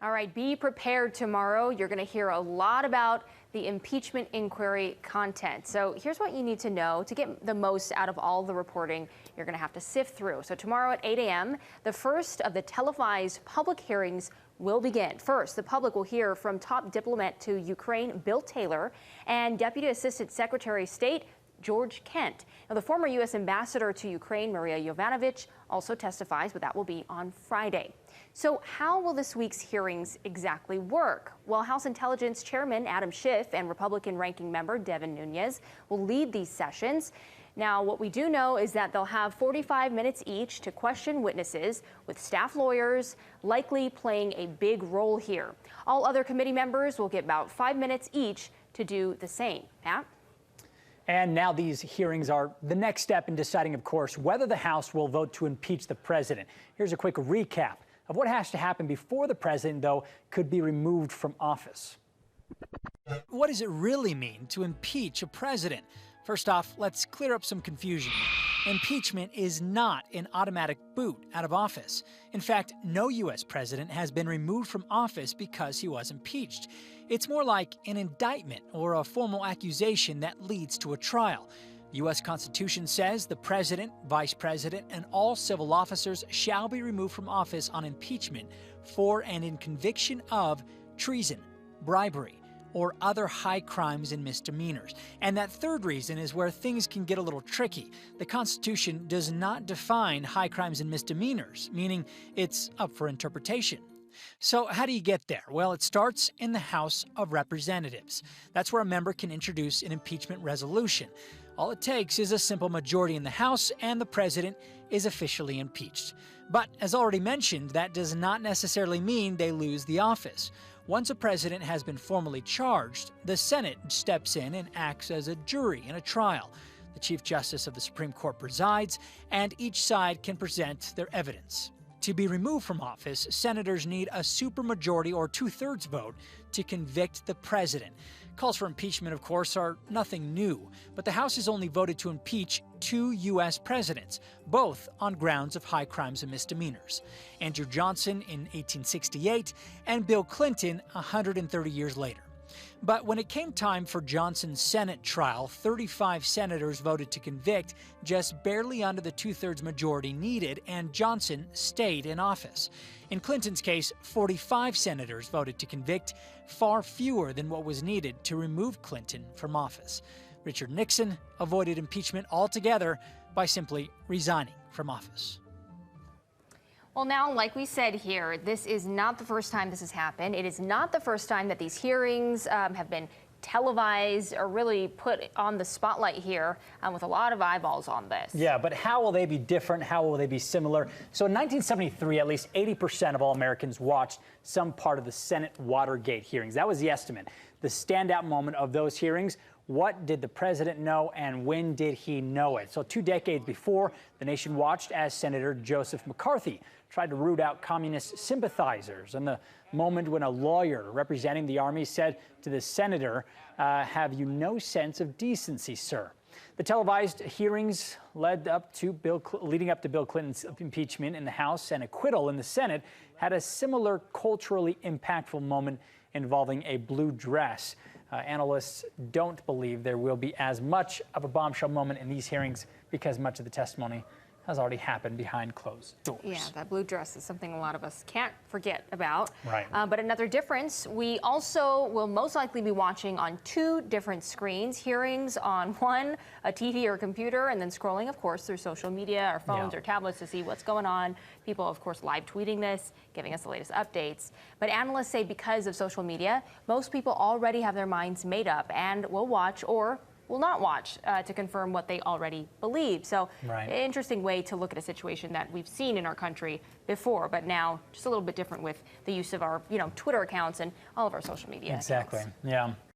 All right, be prepared tomorrow. You're going to hear a lot about the impeachment inquiry content. So here's what you need to know to get the most out of all the reporting you're going to have to sift through. So tomorrow at 8 a.m., the first of the televised public hearings will begin. First, the public will hear from top diplomat to Ukraine, Bill Taylor, and Deputy Assistant Secretary of State, George Kent. Now, the former U.S. ambassador to Ukraine, Maria Yovanovitch, also testifies, but that will be on Friday. So how will this week's hearings exactly work? Well, House Intelligence Chairman Adam Schiff and Republican ranking member Devin Nunes will lead these sessions. Now, what we do know is that they'll have 45 minutes each to question witnesses, with staff lawyers likely playing a big role here. All other committee members will get about 5 minutes each to do the same. Pat? And now these hearings are the next step in deciding, of course, whether the House will vote to impeach the president. Here's a quick recap of what has to happen before the president, though, could be removed from office. What does it really mean to impeach a president? First off, let's clear up some confusion. Impeachment is not an automatic boot out of office. In fact, no U.S. president has been removed from office because he was impeached. It's more like an indictment or a formal accusation that leads to a trial. The U.S. Constitution says the president, vice president, and all civil officers shall be removed from office on impeachment for and in conviction of treason, bribery, or other high crimes and misdemeanors. And that third reason is where things can get a little tricky. The Constitution does not define high crimes and misdemeanors, meaning it's up for interpretation. So how do you get there? Well, it starts in the House of Representatives. That's where a member can introduce an impeachment resolution. All it takes is a simple majority in the House, and the president is officially impeached. But as already mentioned, that does not necessarily mean they lose the office. Once a president has been formally charged, the Senate steps in and acts as a jury in a trial. The Chief Justice of the Supreme Court presides, and each side can present their evidence. To be removed from office, senators need a supermajority or two-thirds vote to convict the president. Calls for impeachment, of course, are nothing new, but the House has only voted to impeach 2 U.S. presidents, both on grounds of high crimes and misdemeanors. Andrew Johnson in 1868 and Bill Clinton 130 years later. But when it came time for Johnson's Senate trial, 35 senators voted to convict, just barely under the two-thirds majority needed, and Johnson stayed in office. In Clinton's case, 45 senators voted to convict, far fewer than what was needed to remove Clinton from office. Richard Nixon avoided impeachment altogether by simply resigning from office. Well, now, like we said here, this is not the first time this has happened. It is not the first time that these hearings have been televised or really put on the spotlight here with a lot of eyeballs on this. Yeah, but how will they be different? How will they be similar? So in 1973, at least 80% of all Americans watched some part of the Senate Watergate hearings. That was the estimate. The standout moment of those hearings: what did the president know, and when did he know it? So 2 decades before, the nation watched as Senator Joseph McCarthy tried to root out communist sympathizers, and the moment when a lawyer representing the army said to the senator, "Have you no sense of decency, sir?" The televised hearings leading up to Bill Clinton's impeachment in the House and acquittal in the Senate had a similar culturally impactful moment involving a blue dress. Analysts don't believe there will be as much of a bombshell moment in these hearings because much of the testimony has already happened behind closed doors. Yeah, that blue dress is something a lot of us can't forget about. Right. But another difference, we also will most likely be watching on 2 different screens, hearings on one, a TV or computer, and then scrolling, of course, through social media, our phones or tablets to see what's going on. People, of course, live tweeting this, giving us the latest updates. But analysts say because of social media, most people already have their minds made up and will watch or will not watch to confirm what they already believe. So interesting way to look at a situation that we've seen in our country before, but now just a little bit different with the use of our Twitter accounts and all of our social media accounts. Yeah.